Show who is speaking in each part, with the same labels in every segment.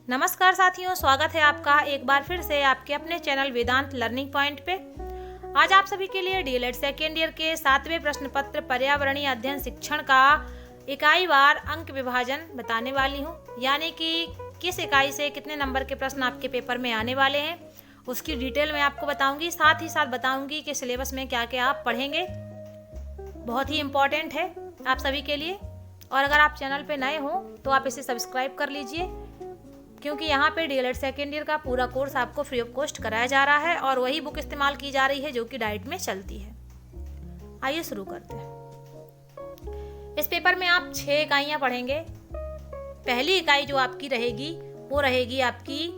Speaker 1: नमस्कार साथियों, स्वागत है आपका एक बार फिर से आपके अपने चैनल वेदांत लर्निंग पॉइंट पे। आज आप सभी के लिए डीएलएड सेकेंड ईयर के 7वें प्रश्न पत्र पर्यावरणीय अध्ययन शिक्षण का इकाईवार अंक विभाजन बताने वाली हूँ, यानी कि किस इकाई से कितने नंबर के प्रश्न आपके पेपर में आने वाले हैं उसकी डिटेल मैं आपको बताऊंगी। साथ ही साथ बताऊंगी कि सिलेबस में क्या क्या आप पढ़ेंगे, बहुत ही इम्पोर्टेंट है आप सभी के लिए। और अगर आप चैनल पे नए हो तो आप इसे सब्सक्राइब कर लीजिए, क्योंकि यहाँ पे डीएलएड सेकेंड ईयर का पूरा कोर्स आपको फ्री ऑफ कॉस्ट कराया जा रहा है और वही बुक इस्तेमाल की जा रही है जो कि डाइट में चलती है। आइए शुरू करते हैं। इस पेपर में आप 6 इकाइयाँ पढ़ेंगे। पहली इकाई जो आपकी रहेगी वो रहेगी आपकी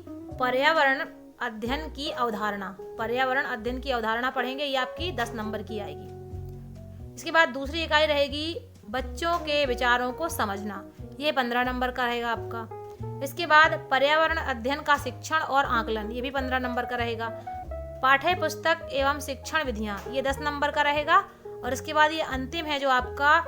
Speaker 1: पर्यावरण अध्ययन की अवधारणा। पर्यावरण अध्ययन की अवधारणा पढ़ेंगे, ये आपकी 10 नंबर की आएगी। इसके बाद दूसरी इकाई रहेगी बच्चों के विचारों को समझना, ये 15 नंबर का रहेगा आपका। इसके बाद पर्यावरण अध्ययन का शिक्षण और आकलन, ये भी 15 नंबर का रहेगा। पाठ्य पुस्तक एवं शिक्षण विधियां, ये 10 नंबर का रहेगा। और इसके बाद ये अंतिम है जो आपका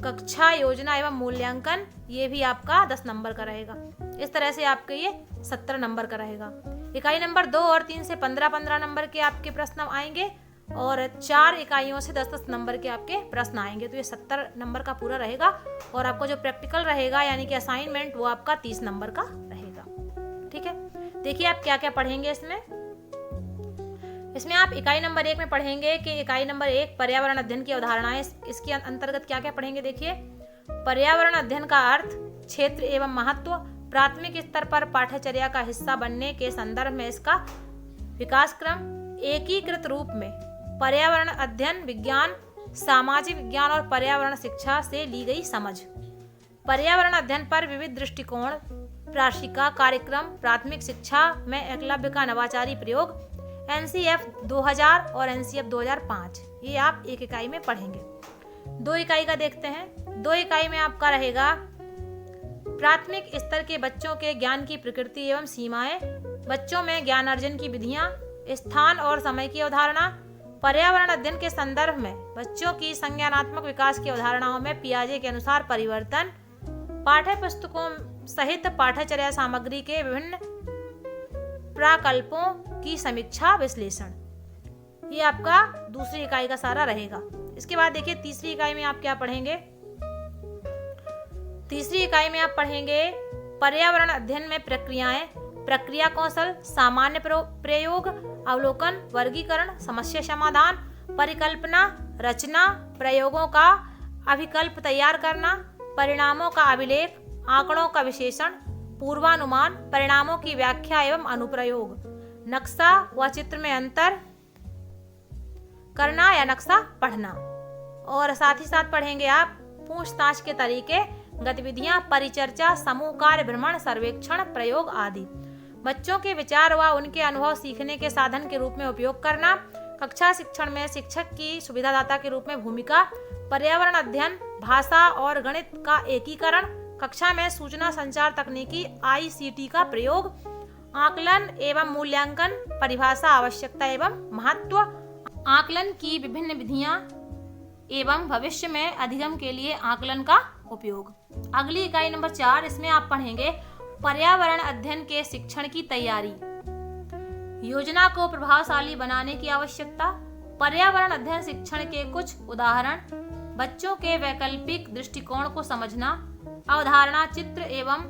Speaker 1: कक्षा योजना एवं मूल्यांकन, ये भी आपका 10 नंबर का रहेगा। इस तरह से आपके ये 17 नंबर का रहेगा। इकाई नंबर 2 और 3 से 15-15 नंबर के आपके प्रश्न आएंगे और 4 इकाइयों से 10-10 नंबर के आपके प्रश्न आएंगे, तो ये 70 नंबर का पूरा रहेगा। और आपको जो प्रैक्टिकल रहेगा यानी कि असाइनमेंट, वो आपका 30 नंबर का रहेगा। ठीक है, देखिए आप क्या क्या पढ़ेंगे इसमें आप इकाई नंबर 1 में पढ़ेंगे कि इकाई नंबर 1 पर्यावरण अध्ययन की अवधारणाएं। इसके अंतर्गत क्या क्या पढ़ेंगे, देखिए। पर्यावरण अध्ययन का अर्थ, क्षेत्र एवं महत्व, प्राथमिक स्तर पर पाठ्यचर्या का हिस्सा बनने के संदर्भ में इसका विकास क्रम, एकीकृत रूप में पर्यावरण अध्ययन विज्ञान, सामाजिक विज्ञान और पर्यावरण शिक्षा से ली गई समझ, पर्यावरण अध्ययन पर विविध दृष्टिकोण, प्राशिका कार्यक्रम, प्राथमिक शिक्षा में एकलव्य का नवाचारी प्रयोग, एनसीएफ 2000 और एनसीएफ 2005, ये आप एक इकाई में पढ़ेंगे। 2 इकाई का देखते हैं। 2 इकाई में आपका रहेगा प्राथमिक स्तर के बच्चों के ज्ञान की प्रकृति एवं सीमाएं, बच्चों में ज्ञान अर्जन की विधियां, स्थान और समय की अवधारणा, पर्यावरण अध्ययन के संदर्भ में बच्चों की संज्ञानात्मक विकास की अवधारणाओं में पियाजे के अनुसार परिवर्तन, पाठ्य पुस्तकों सहित पाठ्यचर्या सामग्री के विभिन्न प्रकल्पों की समीक्षा विश्लेषण, ये आपका दूसरी इकाई का सारा रहेगा। इसके बाद देखिए तीसरी इकाई में आप क्या पढ़ेंगे। तीसरी इकाई में आप पढ़ेंगे पर्यावरण अध्ययन में प्रक्रियाएं, प्रक्रिया कौशल, सामान्य प्रयोग, अवलोकन, वर्गीकरण, समस्या समाधान, परिकल्पना, रचना, प्रयोगों का अभिकल्प तैयार करना, परिणामों का अभिलेख, आंकड़ों का विश्लेषण, पूर्वानुमान, परिणामों की व्याख्या एवं अनुप्रयोग, नक्शा व चित्र में अंतर करना या नक्शा पढ़ना। और साथ ही साथ पढ़ेंगे आप पूछताछ के तरीके, गतिविधियां, परिचर्चा, समूह कार्य, भ्रमण, सर्वेक्षण, प्रयोग आदि, बच्चों के विचार व उनके अनुभव सीखने के साधन के रूप में उपयोग करना, कक्षा शिक्षण में शिक्षक की सुविधादाता के रूप में भूमिका, पर्यावरण अध्ययन, भाषा और गणित का एकीकरण, कक्षा में सूचना संचार तकनीकी आईसीटी का प्रयोग, आकलन एवं मूल्यांकन, परिभाषा, आवश्यकता एवं महत्व, आकलन की विभिन्न विधियां एवं भविष्य में अधिगम के लिए आकलन का उपयोग। अगली इकाई नंबर 4, इसमें आप पढ़ेंगे पर्यावरण अध्ययन के शिक्षण की तैयारी, योजना को प्रभावशाली बनाने की आवश्यकता, पर्यावरण अध्ययन शिक्षण के कुछ उदाहरण, बच्चों के वैकल्पिक दृष्टिकोण को समझना, अवधारणा चित्र एवं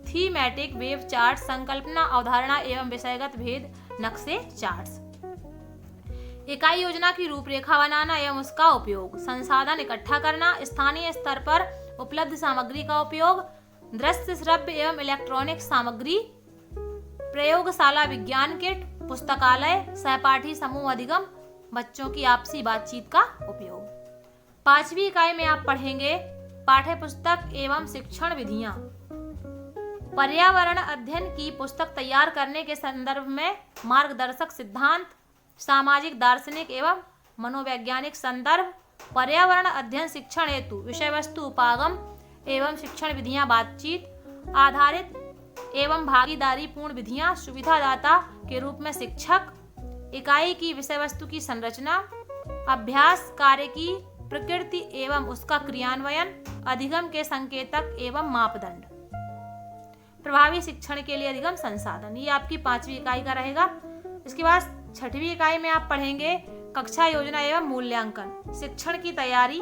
Speaker 1: थीमेटिक वेव चार्ट, संकल्पना, अवधारणा एवं विषयगत भेद, नक्शे, चार्ट्स। इकाई योजना की रूपरेखा बनाना एवं उसका उपयोग, संसाधन इकट्ठा करना, स्थानीय स्तर पर उपलब्ध सामग्री का उपयोग, दृश्य श्रव्य एवं इलेक्ट्रॉनिक सामग्री, प्रयोगशाला विज्ञान किट, पुस्तकालय, सहपाठी समूह अधिगम, बच्चों की आपसी बातचीत का उपयोग। 5वीं इकाई में आप पढ़ेंगे पाठ्य पुस्तक एवं शिक्षण विधियां, पर्यावरण अध्ययन की पुस्तक तैयार करने के संदर्भ में मार्गदर्शक सिद्धांत, सामाजिक दार्शनिक एवं मनोवैज्ञानिक संदर्भ, पर्यावरण अध्ययन शिक्षण हेतु विषय वस्तु उपागम एवं शिक्षण विधियां, बातचीत आधारित एवं भागीदारी पूर्ण विधियां, सुविधादाता के रूप में शिक्षक, इकाई की विषय वस्तु की संरचना, अभ्यास कार्य की प्रकृति एवं उसका क्रियान्वयन, अधिगम के संकेतक एवं मापदंड। प्रभावी शिक्षण के लिए अधिगम संसाधन, ये आपकी 5वीं इकाई का रहेगा। इसके बाद 6वीं इकाई में आप पढ़ेंगे कक्षा योजना एवं मूल्यांकन, शिक्षण की तैयारी,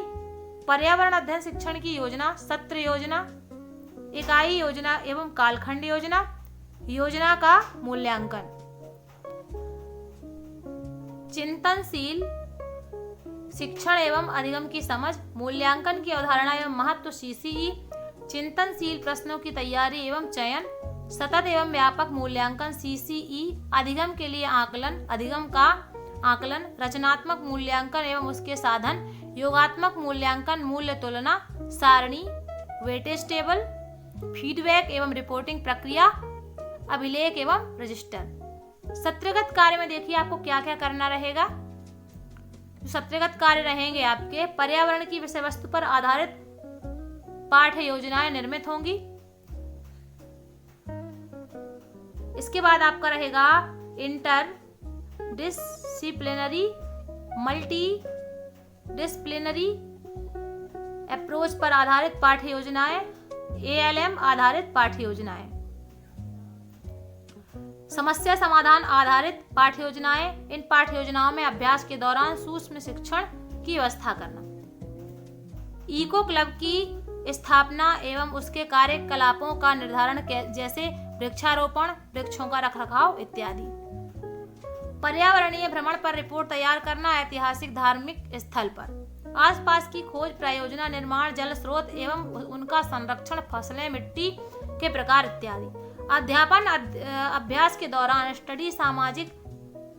Speaker 1: पर्यावरण अध्ययन शिक्षण की योजना, सत्र योजना, इकाई योजना एवं कालखंड योजना, योजना का मूल्यांकन, चिंतनशील शिक्षण एवं अधिगम की समझ, मूल्यांकन की अवधारणा एवं महत्व CCE, चिंतनशील प्रश्नों की तैयारी एवं चयन, सतत एवं व्यापक मूल्यांकन CCE, अधिगम के लिए आकलन, अधिगम का आकलन, रचनात्मक मूल्यांकन एवं उसके साधन, योगात्मक मूल्यांकन, मूल्य तुलना, सारणी, वेटेज टेबल, फीडबैक एवं रिपोर्टिंग प्रक्रिया, अभिलेख एवं रजिस्टर। सत्रगत कार्य में देखिए आपको क्या क्या करना रहेगा। सत्रगत कार्य रहेंगे आपके, पर्यावरण की विषय वस्तु पर आधारित पाठ्य योजनाएं निर्मित होंगी। इसके बाद आपका रहेगा inter disciplinary multi disciplinary approach पर आधारित पाठ्य योजनाएं, ALM आधारित पाठ्य योजनाएं, समस्या समाधान आधारित पाठ्य योजनाएं। इन पाठ्य योजनाओं में अभ्यास के दौरान सूक्ष्म शिक्षण की व्यवस्था करना, इको क्लब की स्थापना एवं उसके कार्यकलापों का निर्धारण जैसे वृक्षारोपण, वृक्षों का रखरखाव इत्यादि। पर्यावरणीय भ्रमण पर रिपोर्ट तैयार करना, ऐतिहासिक धार्मिक स्थल पर आसपास की खोज, परियोजना निर्माण, जल स्रोत एवं उनका संरक्षण, फसलें, मिट्टी के प्रकार इत्यादि। अध्यापन अभ्यास के दौरान स्टडी, सामाजिक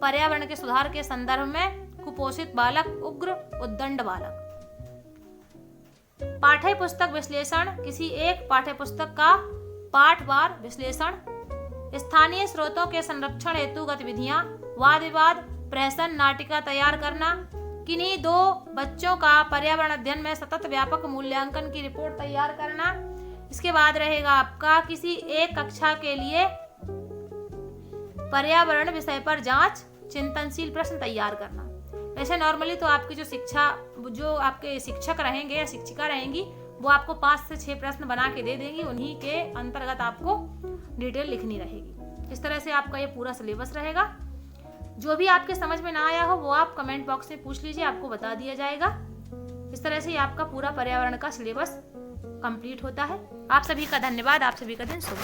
Speaker 1: पर्यावरण के सुधार के संदर्भ में कुपोषित बालक, उग्र उद्दंड बालक। पाठ्य पुस्तक विश्लेषण, किसी एक पाठ्य पुस्तक का पाठवार विश्लेषण, स्थानीय स्रोतों के संरक्षण हेतु गतिविधियां, वाद विवाद, प्रहसन, नाटिका तैयार करना, किन्हीं 2 बच्चों का पर्यावरण अध्ययन में सतत व्यापक मूल्यांकन की रिपोर्ट तैयार करना। इसके बाद रहेगा आपका किसी एक कक्षा के लिए पर्यावरण विषय पर जांच, चिंतनशील प्रश्न तैयार करना। वैसे नॉर्मली तो आपकी जो आपके शिक्षक रहेंगे या शिक्षिका रहेंगी वो आपको 5 से 6 प्रश्न बना के दे देंगी, उन्हीं के अंतर्गत आपको डिटेल लिखनी रहेगी। इस तरह से आपका ये पूरा सिलेबस रहेगा। जो भी आपके समझ में ना आया हो वो आप कमेंट बॉक्स में पूछ लीजिए, आपको बता दिया जाएगा। इस तरह से आपका पूरा पर्यावरण का सिलेबस कंप्लीट होता है। आप सभी का धन्यवाद। आप सभी का दिन शुभ।